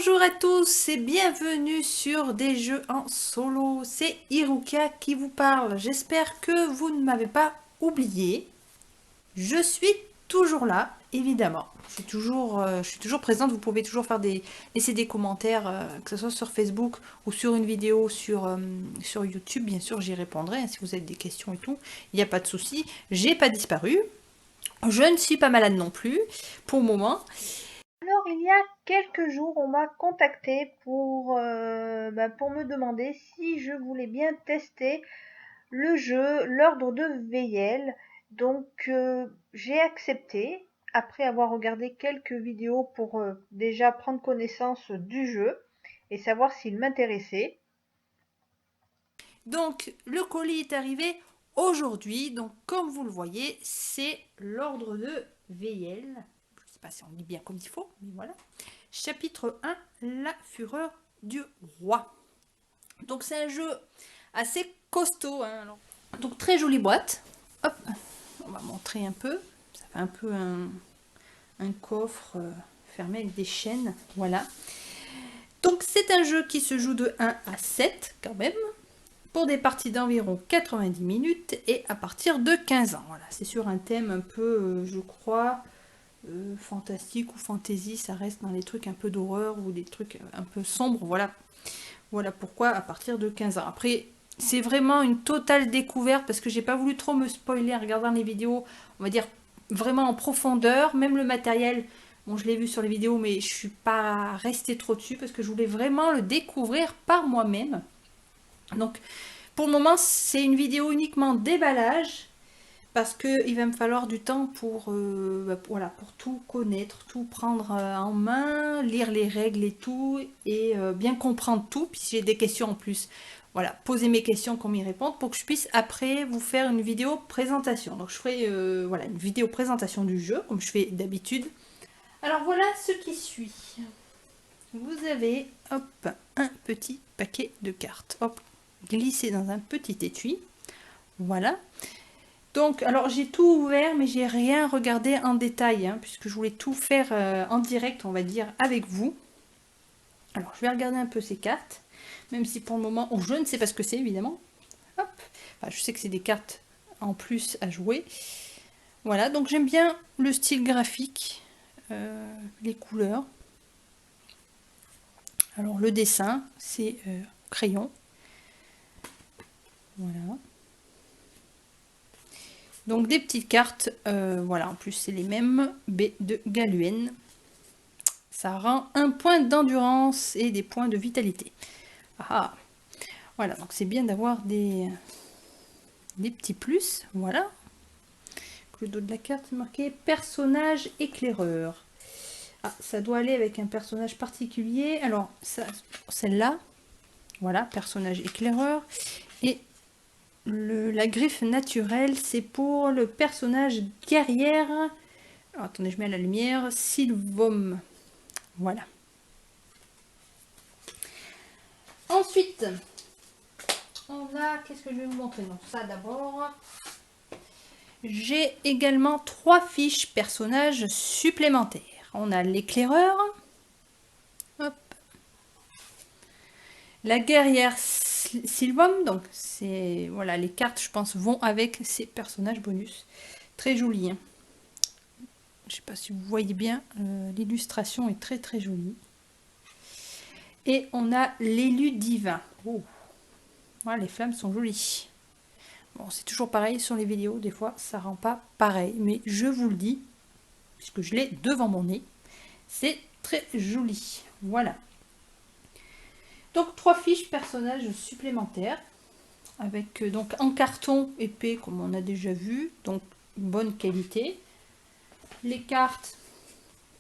Bonjour à tous et bienvenue sur des jeux en solo. C'est Iruka qui vous parle. J'espère que vous ne m'avez pas oublié. Je suis toujours là, évidemment. Je suis toujours présente. Vous pouvez toujours laisser des commentaires, que ce soit sur Facebook ou sur une vidéo sur YouTube. Bien sûr, j'y répondrai hein, si vous avez des questions et tout. Il n'y a pas de souci. J'ai pas disparu. Je ne suis pas malade non plus pour le moment. Alors, il y a quelques jours, on m'a contacté pour me demander si je voulais bien tester le jeu L'Ordre de Veyel. Donc, j'ai accepté, après avoir regardé quelques vidéos pour déjà prendre connaissance du jeu et savoir s'il m'intéressait. Donc, le colis est arrivé aujourd'hui. Donc, comme vous le voyez, c'est l'ordre de Veyel. Je ne sais pas si on lit bien comme il faut, mais voilà. Chapitre 1, la fureur du roi. Donc, c'est un jeu assez costaud. Hein, alors. Donc, très jolie boîte. Hop, on va montrer un peu. Ça fait un peu un coffre fermé avec des chaînes. Voilà. Donc, c'est un jeu qui se joue de 1 à 7 quand même, pour des parties d'environ 90 minutes et à partir de 15 ans. Voilà, c'est sur un thème un peu, je crois, fantastique ou fantasy, ça reste dans les trucs un peu d'horreur ou des trucs un peu sombres. Voilà, voilà pourquoi à partir de 15 ans. Après, c'est vraiment une totale découverte parce que j'ai pas voulu trop me spoiler en regardant les vidéos, on va dire vraiment en profondeur, même le matériel. Bon, je l'ai vu sur les vidéos, mais je suis pas restée trop dessus parce que je voulais vraiment le découvrir par moi-même. Donc, pour le moment, c'est une vidéo uniquement déballage parce qu'il va me falloir du temps voilà, pour tout connaître, tout prendre en main, lire les règles et tout, et bien comprendre tout. Puis si j'ai des questions en plus, voilà, poser mes questions, qu'on m'y réponde, pour que je puisse après vous faire une vidéo présentation. Donc je ferai voilà, une vidéo présentation du jeu, comme je fais d'habitude. Alors voilà ce qui suit. Vous avez, hop, un petit paquet de cartes. Hop, glissé dans un petit étui. Voilà. Donc, alors j'ai tout ouvert, mais j'ai rien regardé en détail, hein, puisque je voulais tout faire en direct, on va dire, avec vous. Alors, je vais regarder un peu ces cartes, même si pour le moment, je ne sais pas ce que c'est, évidemment. Hop. Enfin, je sais que c'est des cartes en plus à jouer. Voilà, donc j'aime bien le style graphique, les couleurs. Alors, le dessin, c'est crayon. Voilà. Donc des petites cartes, voilà, en plus c'est les mêmes, B de Galuen. Ça rend un point d'endurance et des points de vitalité. Ah, voilà, donc c'est bien d'avoir des petits plus, voilà. Le dos de la carte est marqué personnage éclaireur. Ah, ça doit aller avec un personnage particulier. Alors, celle-là, voilà, personnage éclaireur. Et la griffe naturelle, c'est pour le personnage guerrière. Alors, attendez, je mets à la lumière. Sylvom. Voilà. Ensuite, on a. Qu'est-ce que je vais vous montrer? Donc, ça d'abord. J'ai également 3 fiches personnages supplémentaires. On a l'éclaireur. Hop. La guerrière Sylvom. Donc, c'est. Voilà, les cartes, je pense, vont avec ces personnages bonus. Très joli. Hein. Je ne sais pas si vous voyez bien, l'illustration est très très jolie. Et on a l'élu divin. Oh. Voilà, les flammes sont jolies. Bon, c'est toujours pareil sur les vidéos, des fois ça rend pas pareil, mais je vous le dis, puisque je l'ai devant mon nez, c'est très joli. Voilà. Donc 3 fiches personnages supplémentaires, avec donc en carton épais comme on a déjà vu, donc bonne qualité. Les cartes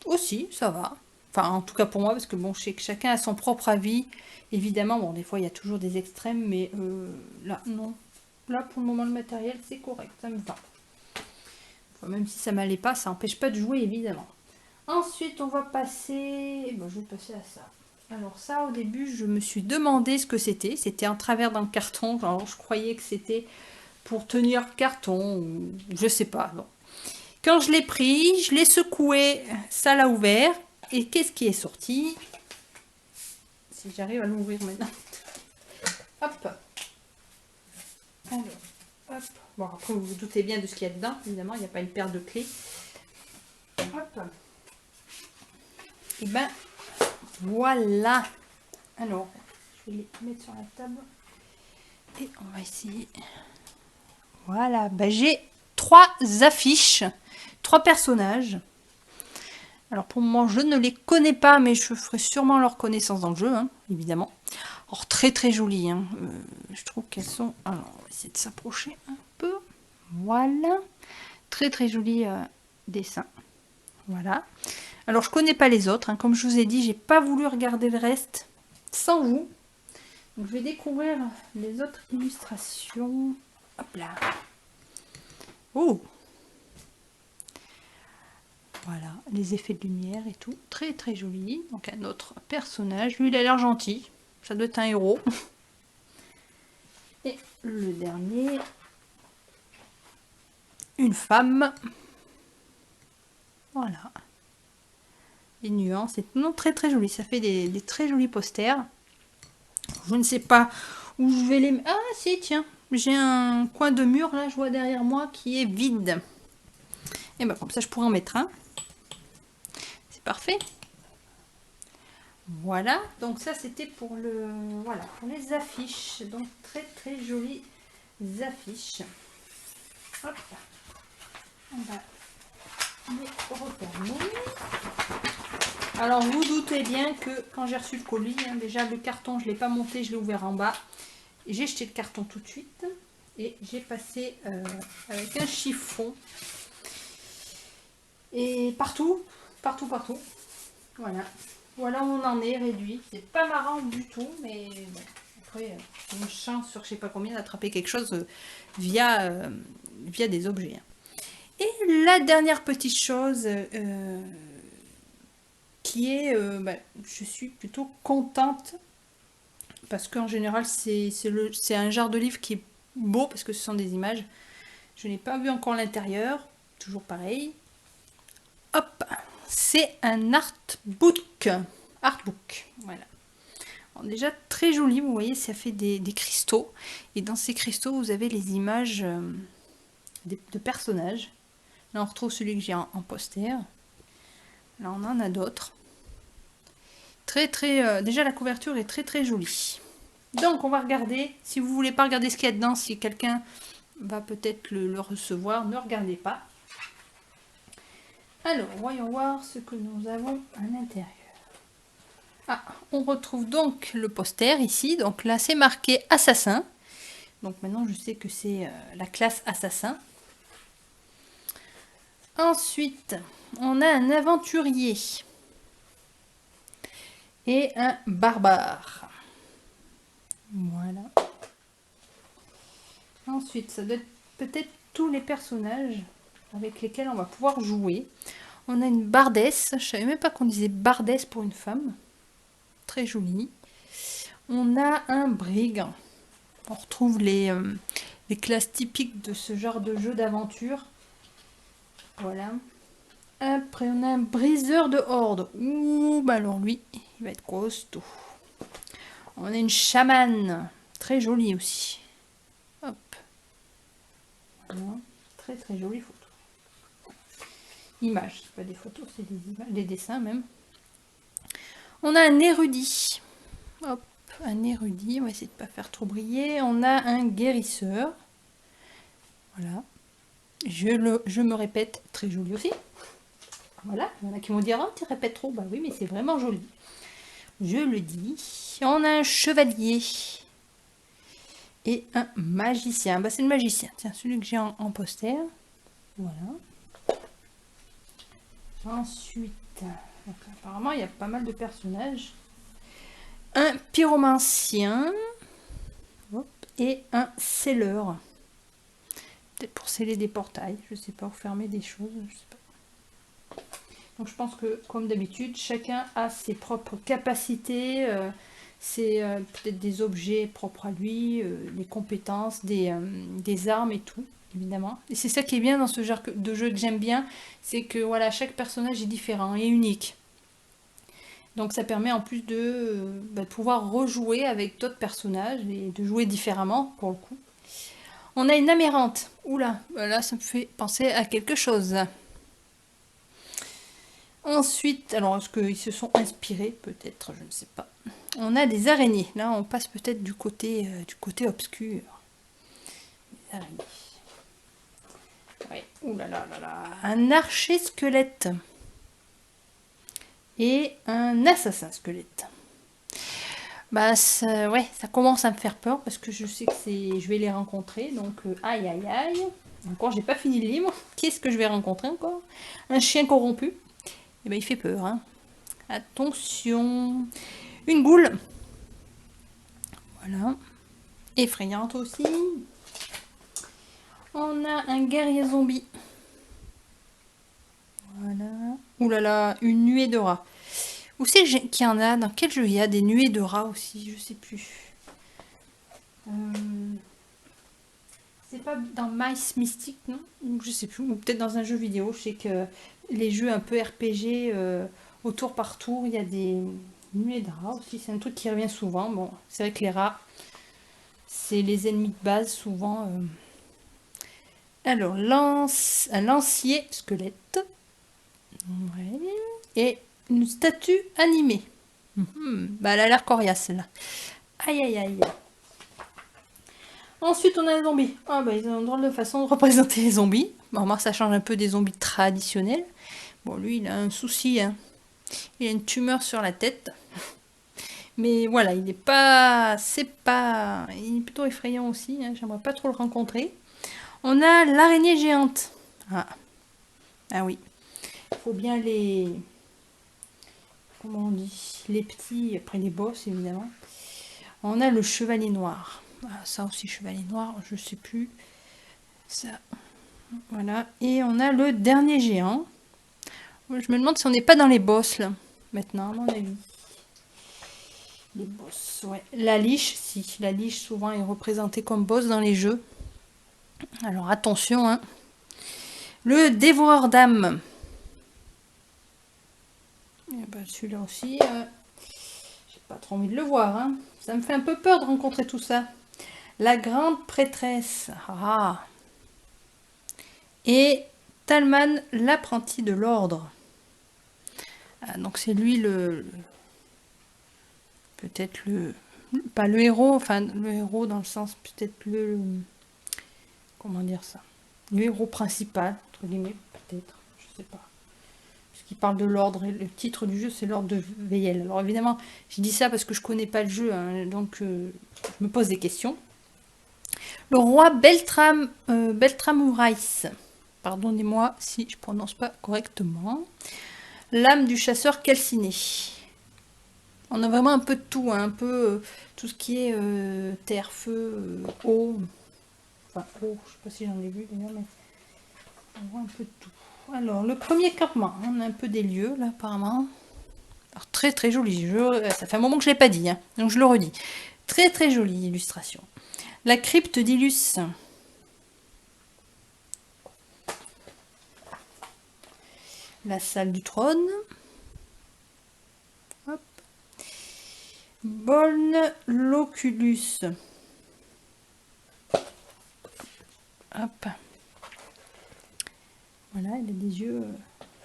aussi, ça va. Enfin, en tout cas pour moi, parce que bon, je sais que chacun a son propre avis. Évidemment, bon, des fois, il y a toujours des extrêmes, mais là, non. Là, pour le moment, le matériel, c'est correct, ça me va. Enfin, même si ça m'allait pas, ça n'empêche pas de jouer, évidemment. Ensuite, on va passer... Bon, je vais passer à ça. Alors ça, au début, je me suis demandé ce que c'était. C'était en travers dans le carton. Alors, je croyais que c'était pour tenir carton, ou je sais pas. Bon. Quand je l'ai pris, je l'ai secoué, ça l'a ouvert. Et qu'est-ce qui est sorti? si j'arrive à l'ouvrir maintenant. Hop. Alors, hop. Bon, après, vous vous doutez bien de ce qu'il y a dedans. Évidemment, il n'y a pas une paire de clés. Hop. Et ben, voilà. Alors, je vais les mettre sur la table. Et on va essayer. Voilà. Ben, j'ai 3 affiches. 3 personnages. Alors, pour le moment, je ne les connais pas, mais je ferai sûrement leur connaissance dans le jeu, hein, évidemment. Alors, très très jolies. Hein. Je trouve qu'elles sont... Alors, on va essayer de s'approcher un peu. Voilà. Très très joli dessin. Voilà. Alors, je connais pas les autres. Hein. Comme je vous ai dit, j'ai pas voulu regarder le reste sans vous. Donc, je vais découvrir les autres illustrations. Hop là. Oh! Voilà, les effets de lumière et tout. Très très joli. Donc, un autre personnage. Lui, il a l'air gentil. Ça doit être un héros. Et le dernier, une femme. Voilà. Les nuances, c'est non très très joli. Ça fait des très jolis posters. Je ne sais pas où je vais les mettre. Ah si, tiens, j'ai un coin de mur là, je vois derrière moi qui est vide. Et ben comme ça, je pourrais en mettre un. C'est parfait. Voilà, donc ça c'était pour le voilà pour les affiches. Donc très très jolies affiches. Hop. On va les refermer. Alors vous doutez bien que quand j'ai reçu le colis, hein, déjà le carton je ne l'ai pas monté, je l'ai ouvert en bas. J'ai jeté le carton tout de suite et j'ai passé avec un chiffon. Et partout. Voilà. Voilà où on en est réduit. C'est pas marrant du tout, mais bon, après, une chance sur je sais pas combien d'attraper quelque chose via des objets. Et la dernière petite chose qui est, je suis plutôt contente parce qu'en général c'est un genre de livre qui est beau parce que ce sont des images. Je n'ai pas vu encore l'intérieur, toujours pareil. Hop, c'est un artbook. Voilà. Alors déjà très joli, vous voyez, ça fait des cristaux. Et dans ces cristaux, vous avez les images de personnages. Là, on retrouve celui que j'ai en poster. Là, on en a d'autres. Déjà, la couverture est très très jolie. Donc, on va regarder. Si vous voulez pas regarder ce qu'il y a dedans, si quelqu'un va peut-être le recevoir, ne regardez pas. Alors, voyons voir ce que nous avons à l'intérieur. Ah, on retrouve donc le poster ici. Donc là, c'est marqué assassin. Donc maintenant, je sais que c'est la classe assassin. Ensuite, on a un aventurier et un barbare. Voilà. Ensuite, ça doit être peut-être tous les personnages avec lesquels on va pouvoir jouer. On a une bardesse. Je savais même pas qu'on disait bardesse pour une femme. Très jolie. On a un brigand. On retrouve les classes typiques de ce genre de jeu d'aventure. Voilà. Après, on a un briseur de horde. Ouh, bah alors lui, il va être costaud. On a une chamane. Très jolie aussi. Hop. Voilà. Très très jolie photo. Images, c'est pas des photos, c'est des images, des dessins même. On a un érudit. Hop, un érudit. On va essayer de ne pas faire trop briller. On a un guérisseur. Voilà. Je me répète, très joli aussi. Voilà, il y en a qui vont dire, oh, tu répètes trop. Bah oui, mais c'est vraiment joli. Je le dis. On a un chevalier. Et un magicien. Bah c'est le magicien. Tiens, celui que j'ai en poster. Voilà. Ensuite, donc, apparemment, il y a pas mal de personnages. Un pyromancien. Hop, et un scelleur. Peut-être pour sceller des portails, je sais pas, ou fermer des choses, je sais pas. Donc je pense que, comme d'habitude, chacun a ses propres capacités, c'est peut-être des objets propres à lui, des compétences, des armes et tout, évidemment. Et c'est ça qui est bien dans ce genre de jeu que j'aime bien, c'est que voilà, chaque personnage est différent et unique. Donc ça permet en plus de pouvoir rejouer avec d'autres personnages et de jouer différemment pour le coup. On a une amérante. Oula, là ça me fait penser à quelque chose. Ensuite, alors est-ce qu'ils se sont inspirés? Peut-être, je ne sais pas. On a des araignées. Là, on passe peut-être du côté obscur. Des araignées. Ouais. Ouh là là là là. Un archer squelette. Et un assassin squelette. Bah ouais, ça commence à me faire peur parce que je sais que je vais les rencontrer. Donc aïe aïe aïe. Encore, j'ai pas fini le livre. Qu'est-ce que je vais rencontrer encore? Un chien corrompu. Et ben il fait peur. Hein. Attention. Une goule. Voilà. Effrayante aussi. On a un guerrier zombie. Voilà. Ouh là là, une nuée de rats. Où c'est qu'il y en a? Dans quel jeu il y a des nuées de rats aussi? Je sais plus. C'est pas dans Mice Mystique, non? Je sais plus. Ou peut-être dans un jeu vidéo. Je sais que les jeux un peu RPG, au tour par tour, il y a des nuées de rats aussi. C'est un truc qui revient souvent. Bon, c'est vrai que les rats, c'est les ennemis de base souvent. Alors, un lancier squelette. Ouais. Et une statue animée. Bah, elle a l'air coriace, celle-là. Aïe, aïe, aïe. Ensuite, on a les zombies. Ah, bah, ils ont une drôle de façon de représenter les zombies. Bon, moi, ça change un peu des zombies traditionnels. Bon, lui, il a un souci. Hein. Il a une tumeur sur la tête. Mais voilà, il n'est pas... C'est pas... Il est plutôt effrayant aussi. Hein. J'aimerais pas trop le rencontrer. On a l'araignée géante. Ah oui. Il faut bien les... Comment on dit? Les petits, après les boss, évidemment. On a le chevalier noir. Ah, ça aussi, chevalier noir, je sais plus. Ça. Voilà. Et on a le dernier géant. Je me demande si on n'est pas dans les boss, là. Maintenant, à mon avis. Les boss, ouais. La liche, si. La liche, souvent, est représentée comme boss dans les jeux. Alors, attention, hein. Le dévoreur d'âme. Ben, celui-là aussi, j'ai pas trop envie de le voir. Hein. Ça me fait un peu peur de rencontrer tout ça. La grande prêtresse. Ah. Et Talman, l'apprenti de l'ordre. Ah, donc c'est lui peut-être pas le héros, enfin le héros dans le sens peut-être comment dire ça, le héros principal entre guillemets peut-être, je sais pas. Parce qu'il parle de l'ordre et le titre du jeu c'est l'ordre de Veyel. Alors évidemment je dis ça parce que je connais pas le jeu, hein, donc je me pose des questions. Le roi Beltram Urais. Pardonnez-moi si je prononce pas correctement. L'âme du chasseur calciné. On a vraiment un peu de tout, hein, un peu tout ce qui est terre, feu, eau. Enfin, eau, je sais pas si j'en ai vu d'ailleurs, mais on voit un peu de tout. Alors, le premier campement, on a un peu des lieux là apparemment. Alors, très très joli. Ça fait un moment que je ne l'ai pas dit, hein, donc je le redis. Très très jolie illustration. La crypte d'Ilus. La salle du trône. Hop. Bolne l'oculus. Hop. Voilà, elle a des yeux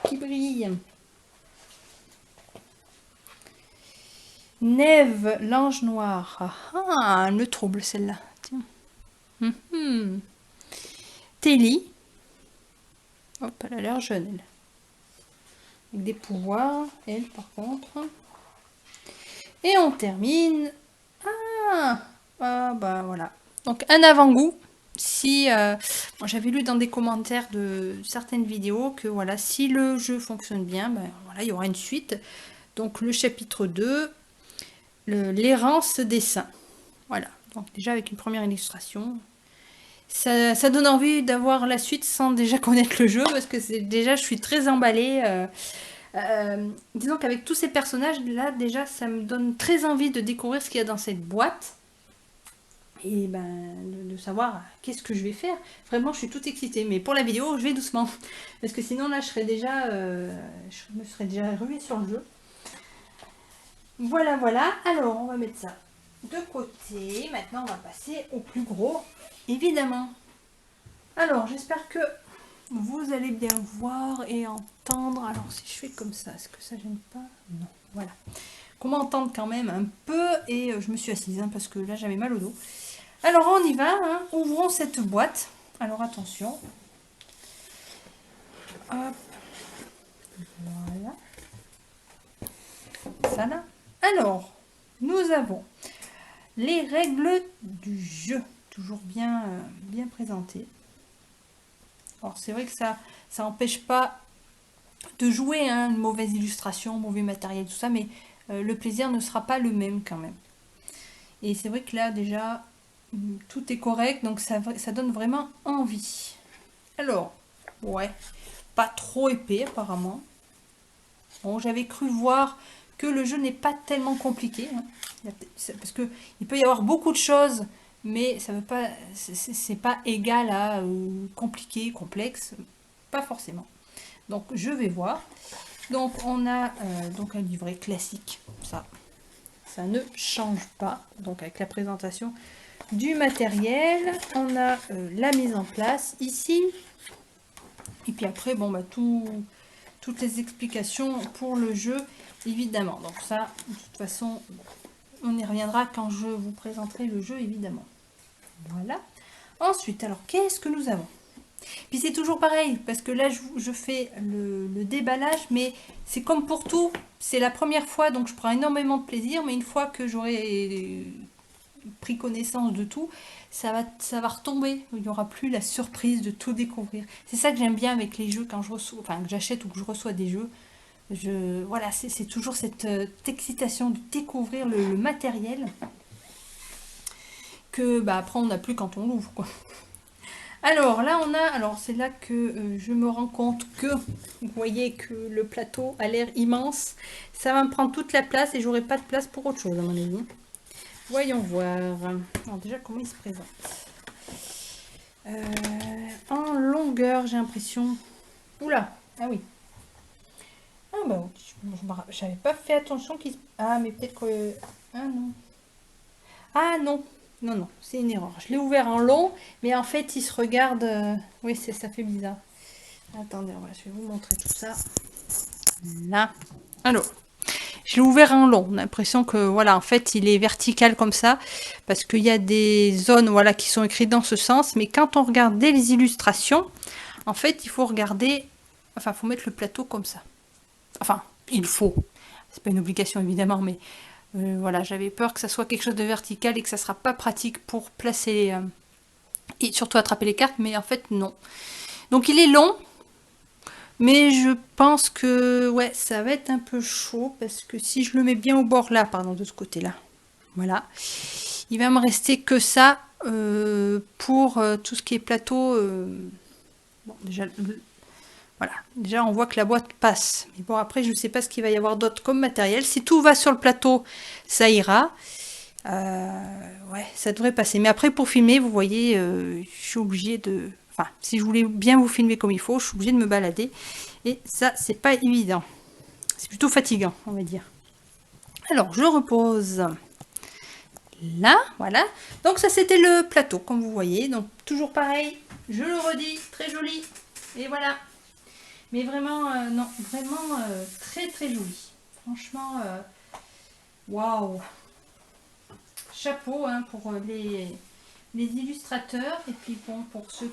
qui brillent. Neve, l'ange noir. Ah, le trouble celle-là. Tiens. Telly. Hop, elle a l'air jeune, elle. Avec des pouvoirs, elle par contre. Et on termine. Ah bah voilà. Donc un avant-goût. Si j'avais lu dans des commentaires de certaines vidéos que voilà, si le jeu fonctionne bien, ben voilà, il y aura une suite. Donc le chapitre 2, l'errance des saints. Voilà. Donc déjà avec une première illustration. Ça donne envie d'avoir la suite sans déjà connaître le jeu parce que déjà je suis très emballée. Disons qu'avec tous ces personnages là déjà ça me donne très envie de découvrir ce qu'il y a dans cette boîte et ben de savoir qu'est-ce que je vais faire. Vraiment je suis toute excitée, mais pour la vidéo je vais doucement parce que sinon là je me serais déjà ruée sur le jeu. Voilà, voilà. Alors, on va mettre ça de côté. Maintenant, on va passer au plus gros, évidemment. Alors, j'espère que vous allez bien voir et entendre. Alors, si je fais comme ça, est-ce que ça gêne pas? Non, voilà. Qu'on m'entende quand même un peu. Et je me suis assise parce que là, j'avais mal au dos. Alors, on y va. Hein. Ouvrons cette boîte. Alors, attention. Hop. Voilà. Ça là. Alors, nous avons les règles du jeu. Toujours bien, bien présentées. Alors, c'est vrai que ça n'empêche pas de jouer, hein, une mauvaise illustration, mauvais matériel, tout ça, mais le plaisir ne sera pas le même quand même. Et c'est vrai que là, déjà, tout est correct, donc ça donne vraiment envie. Alors, ouais, pas trop épais apparemment. Bon, j'avais cru voir que le jeu n'est pas tellement compliqué, hein, parce que il peut y avoir beaucoup de choses, mais ça veut pas, c'est pas égal à compliqué, complexe, pas forcément. Donc je vais voir. Donc on a donc un livret classique, ça ne change pas. Donc avec la présentation du matériel, on a la mise en place ici. Et puis après, bon bah toutes les explications pour le jeu, évidemment. Donc ça, de toute façon, on y reviendra quand je vous présenterai le jeu, évidemment. Voilà. Ensuite, alors qu'est-ce que nous avons? Puis c'est toujours pareil, parce que là je fais le déballage, mais c'est comme pour tout, c'est la première fois, donc je prends énormément de plaisir, mais une fois que j'aurai pris connaissance de tout, ça va retomber, il n'y aura plus la surprise de tout découvrir. C'est ça que j'aime bien avec les jeux quand je reçois, enfin que j'achète ou que je reçois des jeux. Voilà, c'est toujours cette excitation de découvrir le matériel que bah, après on n'a plus quand on l'ouvre, quoi. Alors là on a, alors c'est là que je me rends compte que, vous voyez que le plateau a l'air immense, ça va me prendre toute la place et j'aurai pas de place pour autre chose à mon avis. Voyons voir. Alors déjà comment il se présente. En longueur j'ai l'impression. Oula, ah oui. Ah bah j'avais pas fait attention qu'il se... Ah mais peut-être que... Ah non. Ah non. Non, non, c'est une erreur. Je l'ai ouvert en long, mais en fait il se regarde... Oui, ça fait bizarre. Attendez, je vais vous montrer tout ça. Là. Alors, je l'ai ouvert en long. On a l'impression que, voilà, en fait, il est vertical comme ça. Parce qu'il y a des zones, voilà, qui sont écrites dans ce sens. Mais quand on regarde les illustrations, en fait, il faut regarder... Enfin, il faut mettre le plateau comme ça. Enfin, il faut. C'est pas une obligation, évidemment, mais... voilà, j'avais peur que ça soit quelque chose de vertical et que ça sera pas pratique pour placer... et surtout attraper les cartes, mais en fait, non. Donc, il est long. Mais je pense que ouais, ça va être un peu chaud parce que si je le mets bien au bord là, pardon, de ce côté-là, voilà, il va me rester que ça pour tout ce qui est plateau. Bon, voilà, déjà on voit que la boîte passe. Mais bon, après, je ne sais pas ce qu'il va y avoir d'autre comme matériel. Si tout va sur le plateau, ça ira. Ouais, ça devrait passer. Mais après, pour filmer, vous voyez, je suis obligée de... Enfin, si je voulais bien vous filmer comme il faut, je suis obligée de me balader. Et ça, c'est pas évident. C'est plutôt fatigant, on va dire. Alors, je repose là, voilà. Donc ça, c'était le plateau, comme vous voyez. Donc, toujours pareil, je le redis, très joli. Et voilà. Mais vraiment, non, vraiment très très joli. Franchement, waouh. Chapeau hein, pour les illustrateurs et puis bon pour ceux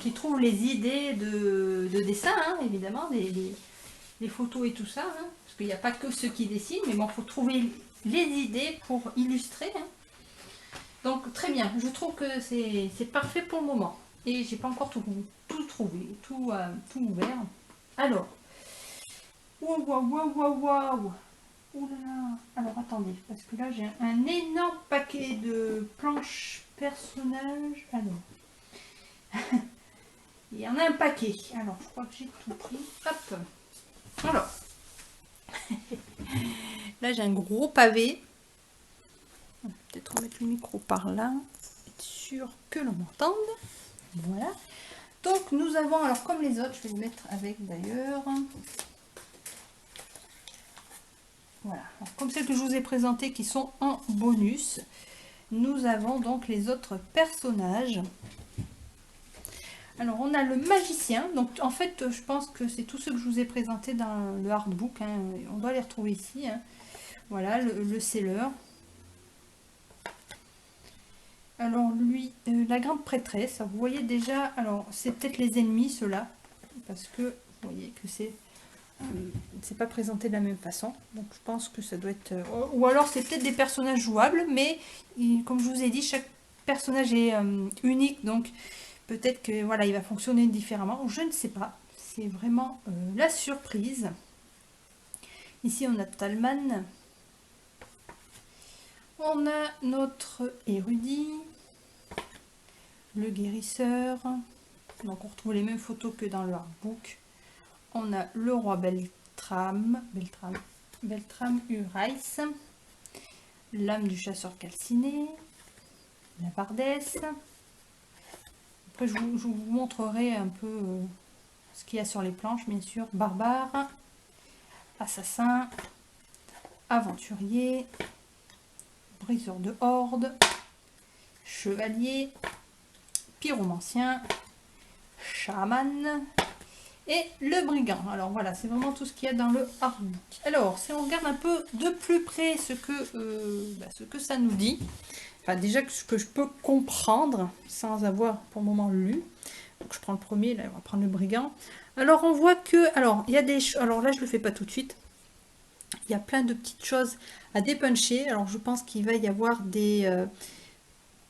qui trouvent les idées de dessin, hein, évidemment, les photos et tout ça, hein, parce qu'il n'y a pas que ceux qui dessinent, mais bon, il faut trouver les idées pour illustrer. Hein. Donc très bien, je trouve que c'est parfait pour le moment. Et j'ai pas encore tout trouvé, tout ouvert. Alors, waouh, waouh, waouh, waouh, waouh. Ouh là là. Alors attendez, parce que là j'ai un énorme paquet de planches personnages. Alors, il y en a un paquet. Alors, je crois que j'ai tout pris. Hop. Alors, là j'ai un gros pavé. Peut-être remettre le micro par là, être sûr que l'on m'entende. Voilà. Donc nous avons, alors comme les autres, je vais les mettre avec d'ailleurs. Voilà, alors, comme celles que je vous ai présentées qui sont en bonus, nous avons donc les autres personnages. Alors on a le magicien, donc en fait je pense que c'est tous ceux que je vous ai présentés dans le artbook, hein. On doit les retrouver ici, hein. Voilà, le seller. Alors lui, la grande prêtresse, vous voyez déjà, alors c'est peut-être les ennemis ceux-là, parce que vous voyez que c'est pas présenté de la même façon, donc je pense que ça doit être, ou alors c'est peut-être des personnages jouables, mais comme je vous ai dit, chaque personnage est unique, donc peut-être que voilà, il va fonctionner différemment, je ne sais pas, c'est vraiment la surprise. Ici on a Talman, on a notre érudit, le guérisseur, donc on retrouve les mêmes photos que dans le artbook. On a le roi Beltram Urais, l'âme du chasseur calciné, la pardesse. Après je vous montrerai un peu ce qu'il y a sur les planches, bien sûr. Barbare, assassin, aventurier, briseur de horde, chevalier, pyromancien, chaman et le brigand. Alors voilà, c'est vraiment tout ce qu'il y a dans le artbook. Alors, si on regarde un peu de plus près ce que ça nous dit, enfin déjà ce que je peux comprendre sans avoir pour le moment lu. Donc je prends le premier, là on va prendre le brigand. Alors on voit que, alors il y a des, alors là je le fais pas tout de suite. Il y a plein de petites choses à dépuncher. Alors je pense qu'il va y avoir des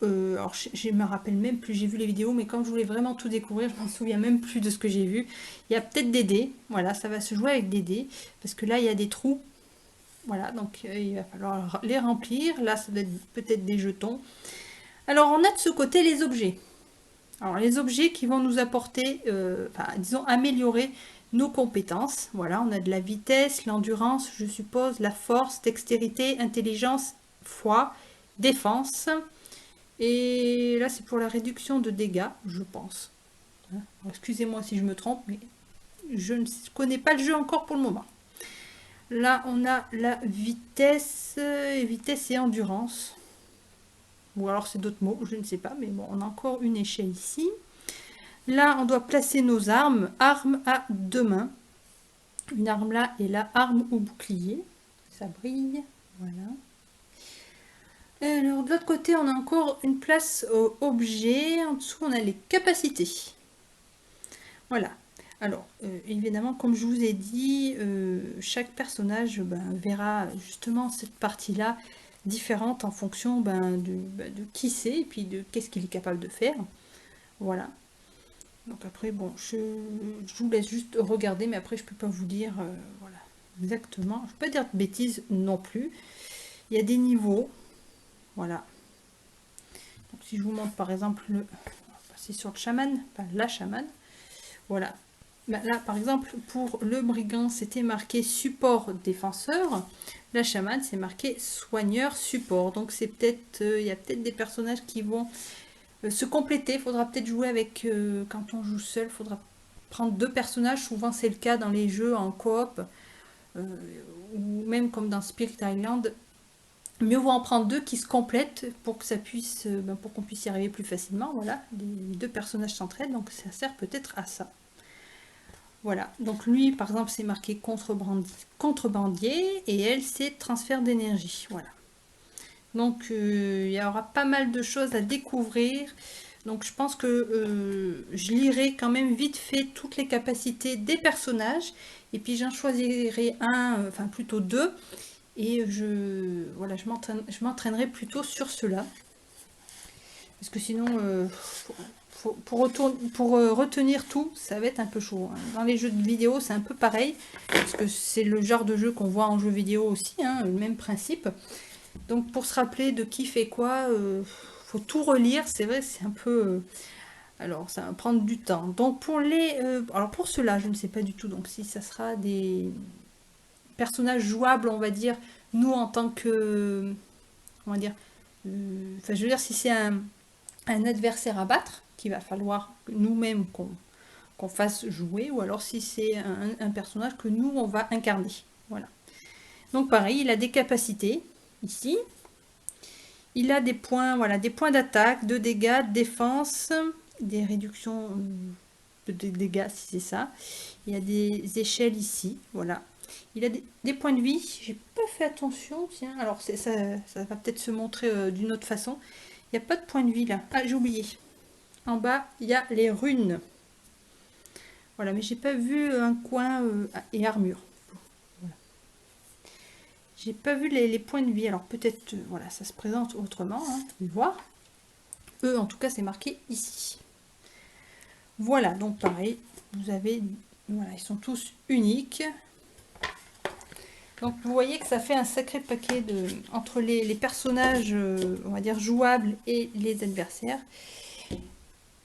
alors je me rappelle même plus, j'ai vu les vidéos, mais quand je voulais vraiment tout découvrir, je m'en souviens même plus de ce que j'ai vu. Il y a peut-être des dés, voilà, ça va se jouer avec des dés, parce que là il y a des trous, voilà, donc il va falloir les remplir. Là ça doit être peut-être des jetons. Alors on a de ce côté les objets. Alors les objets qui vont nous apporter, enfin, disons améliorer nos compétences. Voilà, on a de la vitesse, l'endurance, je suppose, la force, dextérité, intelligence, foi, défense. Et là, c'est pour la réduction de dégâts, je pense. Excusez-moi si je me trompe, mais je ne connais pas le jeu encore pour le moment. Là, on a la vitesse, vitesse et endurance. Ou alors c'est d'autres mots, je ne sais pas, mais bon, on a encore une échelle ici. Là, on doit placer nos armes, armes à deux mains. Une arme là et là, arme ou bouclier. Ça brille, voilà. Alors de l'autre côté, on a encore une place objet. En dessous, on a les capacités. Voilà. Alors, évidemment, comme je vous ai dit, chaque personnage verra justement cette partie-là différente en fonction de qui c'est et puis de qu'est-ce qu'il est capable de faire. Voilà. Donc après, bon, je vous laisse juste regarder, mais après, je peux pas vous dire voilà, exactement. Je ne peux pas dire de bêtises non plus. Il y a des niveaux. Voilà. Donc si je vous montre par exemple on va passer sur le chaman, pas la chamane. Voilà. Là par exemple pour le brigand c'était marqué support défenseur. La chamane c'est marqué soigneur support. Donc c'est peut-être il y a peut-être des personnages qui vont se compléter. Il faudra peut-être jouer avec quand on joue seul, il faudra prendre deux personnages. Souvent c'est le cas dans les jeux en coop ou même comme dans Spirit Island. Mieux vaut en prendre deux qui se complètent pour que ça puisse, pour qu'on puisse y arriver plus facilement. Voilà, les deux personnages s'entraident, donc ça sert peut-être à ça. Voilà, donc lui par exemple c'est marqué contrebandier et elle c'est transfert d'énergie. Voilà. Donc il y aura pas mal de choses à découvrir. Donc je pense que je lirai quand même vite fait toutes les capacités des personnages et puis j'en choisirai un, enfin plutôt deux. Et voilà, je m'entraînerai plutôt sur cela. Parce que sinon, pour retenir tout, ça va être un peu chaud. Dans les jeux de vidéo, c'est un peu pareil. Parce que c'est le genre de jeu qu'on voit en jeu vidéo aussi, hein, le même principe. Donc pour se rappeler de qui fait quoi, faut tout relire. C'est vrai, c'est un peu... alors, ça va prendre du temps. Donc pour alors pour cela, je ne sais pas du tout. Donc si ça sera des personnages jouables, on va dire, nous en tant que, on va dire, enfin je veux dire si c'est un adversaire à battre qu'il va falloir nous-mêmes qu'on fasse jouer, ou alors si c'est un personnage que nous on va incarner. Voilà. Donc pareil, il a des capacités ici. Il a des points, voilà, des points d'attaque, de dégâts, de défense, des réductions de dégâts si c'est ça. Il y a des échelles ici, voilà. Il a des points de vie. J'ai pas fait attention, tiens. Alors ça va peut-être se montrer d'une autre façon. Il n'y a pas de point de vie là. Ah, j'ai oublié. En bas, il y a les runes. Voilà, mais j'ai pas vu un coin et armure. Voilà. J'ai pas vu les points de vie. Alors peut-être, voilà, ça se présente autrement. Hein, vous pouvez voir. Eux, en tout cas, c'est marqué ici. Voilà, donc pareil, vous avez, voilà, ils sont tous uniques. Donc vous voyez que ça fait un sacré paquet entre les personnages, on va dire, jouables et les adversaires.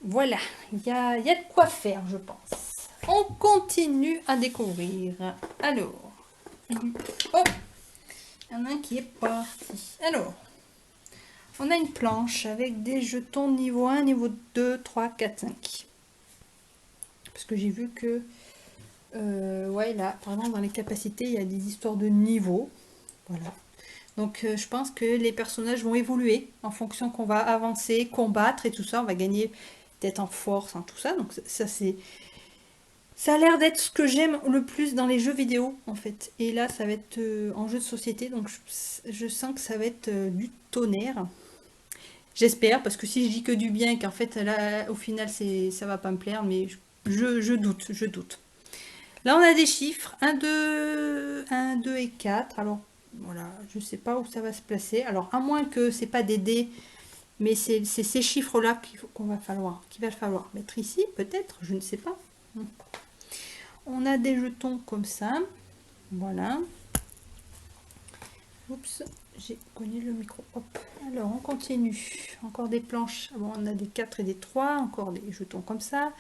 Voilà, il y a de quoi faire, je pense. On continue à découvrir. Alors, hop, il y en a un qui est parti. Alors, on a une planche avec des jetons niveau 1, niveau 2, 3, 4, 5. Parce que j'ai vu que, ouais, là, par exemple, dans les capacités, il y a des histoires de niveau. Voilà. Donc, je pense que les personnages vont évoluer en fonction qu'on va avancer, combattre et tout ça. On va gagner peut-être en force, en tout ça. Donc, ça a l'air d'être ce que j'aime le plus dans les jeux vidéo, en fait. Et là, ça va être en jeu de société. Donc, je sens que ça va être du tonnerre. J'espère, parce que si je dis que du bien et qu'en fait, là, au final, ça va pas me plaire, mais je doute, je doute. Là, on a des chiffres, 1, 2 et 4. Alors, voilà, je sais pas où ça va se placer. Alors, à moins que c'est pas des dés, mais c'est ces chiffres-là qu'il va falloir mettre ici, peut-être, je ne sais pas. On a des jetons comme ça. Voilà. Oups, j'ai cogné le micro. Hop. Alors, on continue. Encore des planches. Bon, on a des 4 et des 3. Encore des jetons comme ça.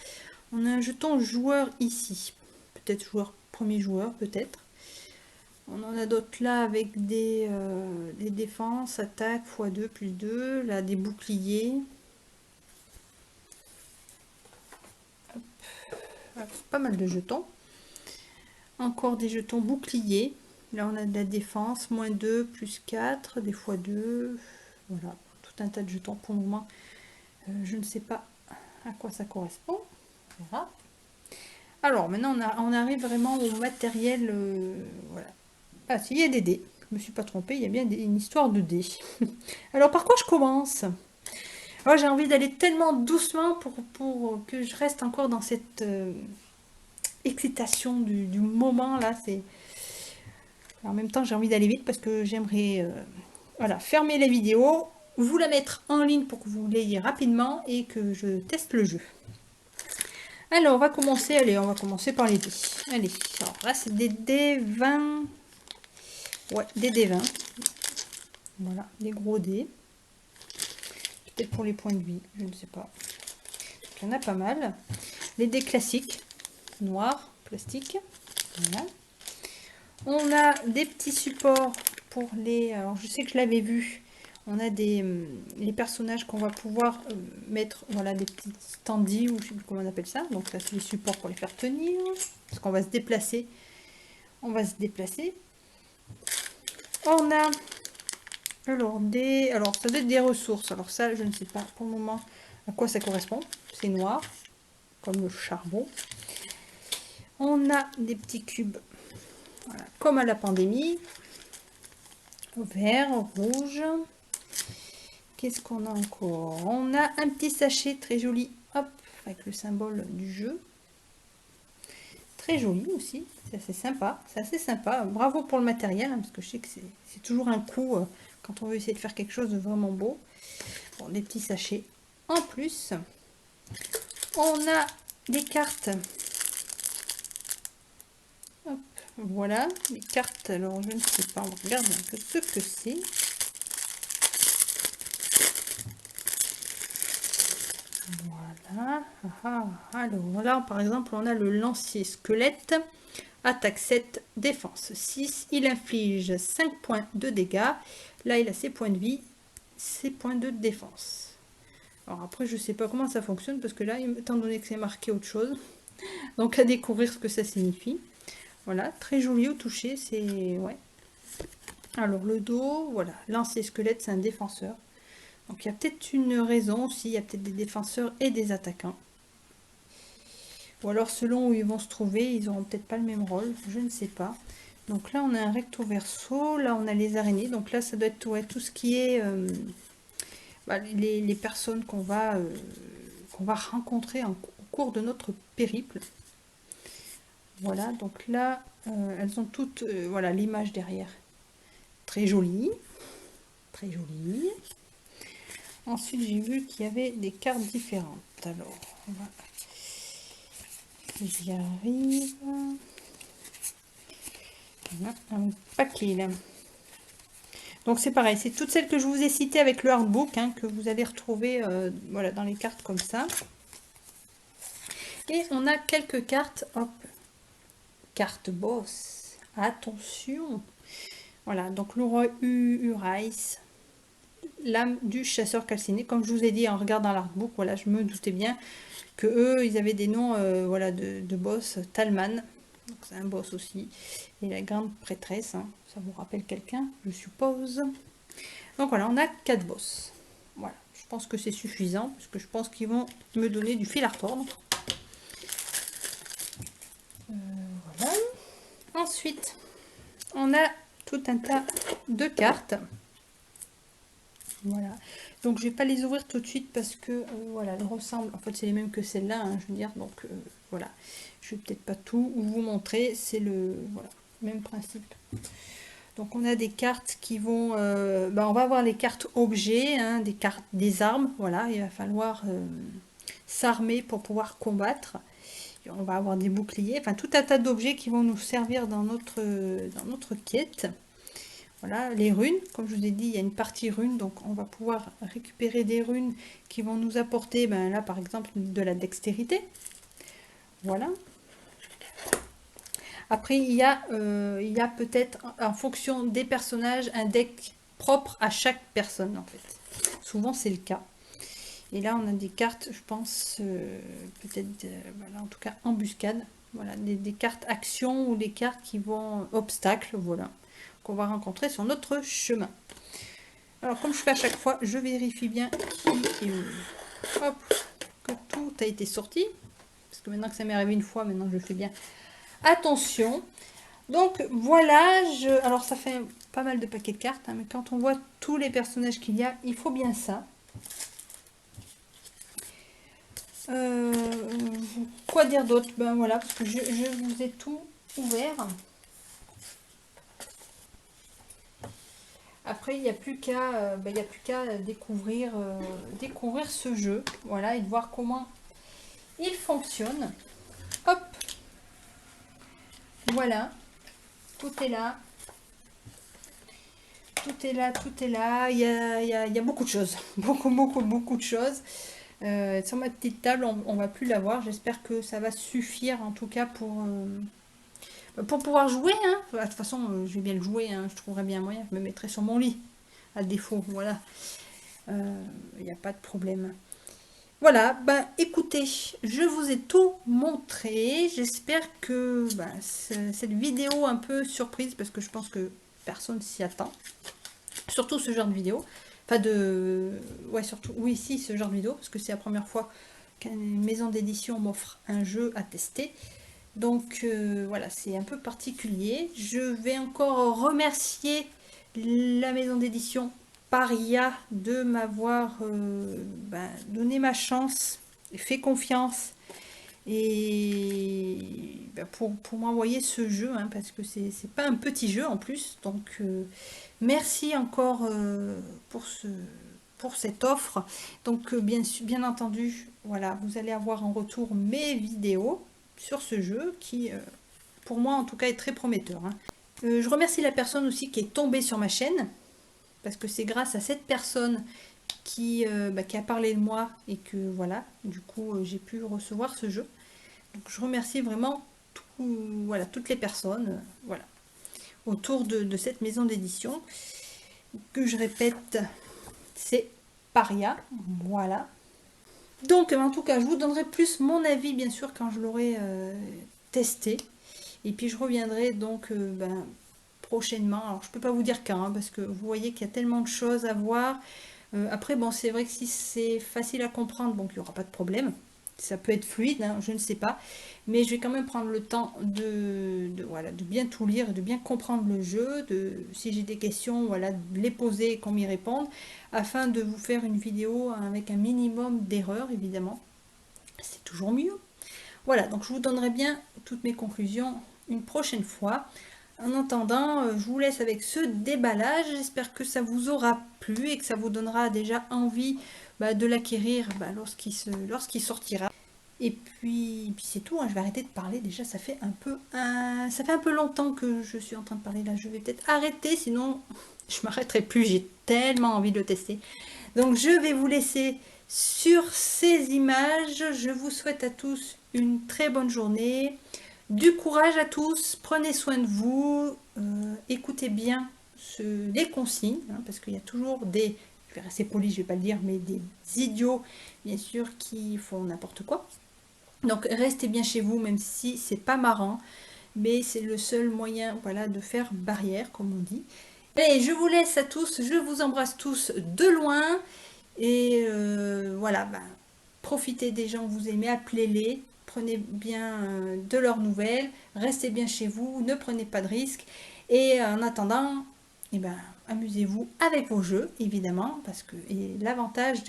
On a un jeton joueur ici. Peut-être joueur, premier joueur, peut-être. On en a d'autres là avec des défenses, attaque, x2, plus 2. Là, des boucliers. Hop. Pas mal de jetons. Encore des jetons boucliers. Là, on a de la défense, moins 2, plus 4, des x2. Voilà, tout un tas de jetons pour le moment. Je ne sais pas à quoi ça correspond. On verra. Alors, maintenant, on arrive vraiment au matériel. Voilà. Ah, si, il y a des dés. Je ne me suis pas trompée, il y a bien une histoire de dés. Alors, par quoi je commence? Oh, j'ai envie d'aller tellement doucement pour que je reste encore dans cette excitation du moment, là. En même temps, j'ai envie d'aller vite parce que j'aimerais voilà, fermer la vidéo, vous la mettre en ligne pour que vous l'ayez rapidement et que je teste le jeu. Alors, on va commencer, allez, on va commencer par les dés. Allez, alors là, c'est des dés 20. Ouais, des dés 20. Voilà, des gros dés. Peut-être pour les points de vie, je ne sais pas. Donc, il y en a pas mal. Les dés classiques, noirs, plastique. Voilà. On a des petits supports pour les... Alors, je sais que je l'avais vu. On a les personnages qu'on va pouvoir mettre, voilà, des petits standees, ou je ne sais plus comment on appelle ça. Donc là, c'est les supports pour les faire tenir. Parce qu'on va se déplacer. On va se déplacer. On a... Alors, ça doit être des ressources. Alors ça, je ne sais pas pour le moment à quoi ça correspond. C'est noir, comme le charbon. On a des petits cubes, voilà, comme à la pandémie. Vert, rouge. Qu'est-ce qu'on a encore? On a un petit sachet très joli, hop, avec le symbole du jeu. Très joli aussi, c'est assez sympa. C'est assez sympa. Bravo pour le matériel, hein, parce que je sais que c'est toujours un coup quand on veut essayer de faire quelque chose de vraiment beau. Bon, des petits sachets. En plus, on a des cartes. Hop, voilà, les cartes. Alors, je ne sais pas, on regarde un peu ce que c'est. Voilà. Alors là, par exemple, on a le lancier squelette. Attaque 7, défense 6. Il inflige 5 points de dégâts. Là, il a ses points de vie, ses points de défense. Alors après, je sais pas comment ça fonctionne parce que là, étant donné que c'est marqué autre chose, donc à découvrir ce que ça signifie. Voilà, très joli au toucher, c'est... Ouais. Alors le dos, voilà, lance et squelette, c'est un défenseur. Donc il y a peut-être une raison aussi, il y a peut-être des défenseurs et des attaquants. Ou alors selon où ils vont se trouver, ils n'auront peut-être pas le même rôle, je ne sais pas. Donc là on a un recto verso, là on a les araignées, donc là ça doit être ouais, tout ce qui est les personnes qu'on va rencontrer au cours de notre périple. Voilà, donc là elles ont toutes voilà l'image derrière. Très jolie, très jolie. Ensuite j'ai vu qu'il y avait des cartes différentes. Alors on va... J'y arrive. Voilà, un paquet là. Donc c'est pareil, c'est toutes celles que je vous ai citées avec le hardbook hein, que vous allez retrouver voilà, dans les cartes comme ça. Et on a quelques cartes, hop, carte boss. Attention. Voilà, donc le roi Urais, l'âme du chasseur calciné. Comme je vous ai dit en regardant l'artbook, voilà, je me doutais bien que eux, ils avaient des noms voilà, de boss. Talman, donc c'est un boss aussi. Et la grande prêtresse, hein, ça vous rappelle quelqu'un, je suppose. Donc voilà, on a 4 boss. Voilà, je pense que c'est suffisant, parce que je pense qu'ils vont me donner du fil à retordre. Voilà. Ensuite, on a tout un tas de cartes. Voilà. Donc je vais pas les ouvrir tout de suite parce que voilà, elles ressemblent. En fait, c'est les mêmes que celle-là, hein, je veux dire. Donc voilà, je vais peut-être pas tout vous montrer. C'est le voilà, même principe. Donc on a des cartes qui vont, on va avoir les cartes objets, hein, des cartes des armes. Voilà, il va falloir s'armer pour pouvoir combattre. Et on va avoir des boucliers, enfin tout un tas d'objets qui vont nous servir dans notre quête. Voilà, les runes, comme je vous ai dit, il y a une partie runes, donc on va pouvoir récupérer des runes qui vont nous apporter, là par exemple, de la dextérité. Voilà. Après, il y a peut-être, en fonction des personnages, un deck propre à chaque personne, en fait. Souvent, c'est le cas. Et là, on a des cartes, je pense, peut-être, voilà, en tout cas, embuscade. Voilà, des cartes actions ou des cartes qui vont obstacles, voilà, qu'on va rencontrer sur notre chemin. Alors, comme je fais à chaque fois, je vérifie bien qui est où. Hop, que tout a été sorti. Parce que maintenant que ça m'est arrivé une fois, maintenant je fais bien attention. Donc voilà, alors ça fait pas mal de paquets de cartes, hein, mais quand on voit tous les personnages qu'il y a, il faut bien ça. Quoi dire d'autre? Ben voilà, parce que je vous ai tout ouvert. Après, il n'y a plus qu'à découvrir ce jeu, voilà, et de voir comment il fonctionne. Hop, voilà, tout est là. Tout est là, tout est là. Il y a beaucoup de choses, beaucoup de choses. Sur ma petite table, on va plus la voir. J'espère que ça va suffire en tout cas pour pouvoir jouer. Hein. De toute façon, je vais bien le jouer. Hein. Je trouverai bien un moyen. Je me mettrai sur mon lit à défaut. Voilà. Il n'y a pas de problème. Voilà, écoutez, je vous ai tout montré. J'espère que cette vidéo un peu surprise, parce que je pense que personne s'y attend. Surtout ce genre de vidéo. Pas de... Ouais, surtout... Oui, si, ce genre de vidéo, parce que c'est la première fois qu'une maison d'édition m'offre un jeu à tester. Donc, voilà, c'est un peu particulier. Je vais encore remercier la maison d'édition Paria de m'avoir donné ma chance, fait confiance et pour m'envoyer ce jeu, hein, parce que c'est pas un petit jeu en plus. Donc, merci encore pour cette offre. Donc, bien entendu, voilà, vous allez avoir en retour mes vidéos sur ce jeu qui, pour moi en tout cas, est très prometteur. Hein. Je remercie la personne aussi qui est tombée sur ma chaîne, parce que c'est grâce à cette personne qui a parlé de moi et que voilà, du coup, j'ai pu recevoir ce jeu. Donc, je remercie vraiment toutes les personnes voilà, autour de cette maison d'édition, que je répète, c'est Paria. Voilà. Donc, en tout cas, je vous donnerai plus mon avis, bien sûr, quand je l'aurai testé. Et puis, je reviendrai donc prochainement. Alors je peux pas vous dire quand, hein, parce que vous voyez qu'il y a tellement de choses à voir. Après, bon, c'est vrai que si c'est facile à comprendre, bon, il n'y aura pas de problème. Ça peut être fluide, hein, je ne sais pas. Mais je vais quand même prendre le temps voilà, de bien tout lire, de bien comprendre le jeu, si j'ai des questions, voilà, de les poser et qu'on m'y réponde, afin de vous faire une vidéo avec un minimum d'erreurs, évidemment. C'est toujours mieux. Voilà, donc je vous donnerai bien toutes mes conclusions une prochaine fois. En attendant, je vous laisse avec ce déballage. J'espère que ça vous aura plu et que ça vous donnera déjà envie de l'acquérir lorsqu'il sortira. Et puis c'est tout, hein, je vais arrêter de parler. Déjà, ça fait un peu longtemps que je suis en train de parler là. Je vais peut-être arrêter, sinon je m'arrêterai plus. J'ai tellement envie de le tester. Donc je vais vous laisser sur ces images. Je vous souhaite à tous une très bonne journée. Du courage à tous, prenez soin de vous, écoutez bien les consignes, hein, parce qu'il y a toujours des, je vais rester poli, je vais pas le dire, mais des idiots, bien sûr, qui font n'importe quoi. Donc restez bien chez vous, même si c'est pas marrant, mais c'est le seul moyen, voilà, de faire barrière, comme on dit. Allez, je vous laisse à tous, je vous embrasse tous de loin, et voilà, profitez des gens que vous aimez, appelez-les, prenez bien de leurs nouvelles, restez bien chez vous, ne prenez pas de risques, et en attendant, eh ben, amusez-vous avec vos jeux, évidemment, parce que l'avantage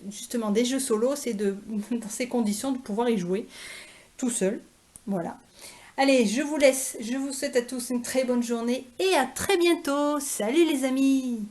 justement des jeux solo, c'est dans ces conditions de pouvoir y jouer tout seul. Voilà. Allez, je vous laisse, je vous souhaite à tous une très bonne journée et à très bientôt. Salut les amis!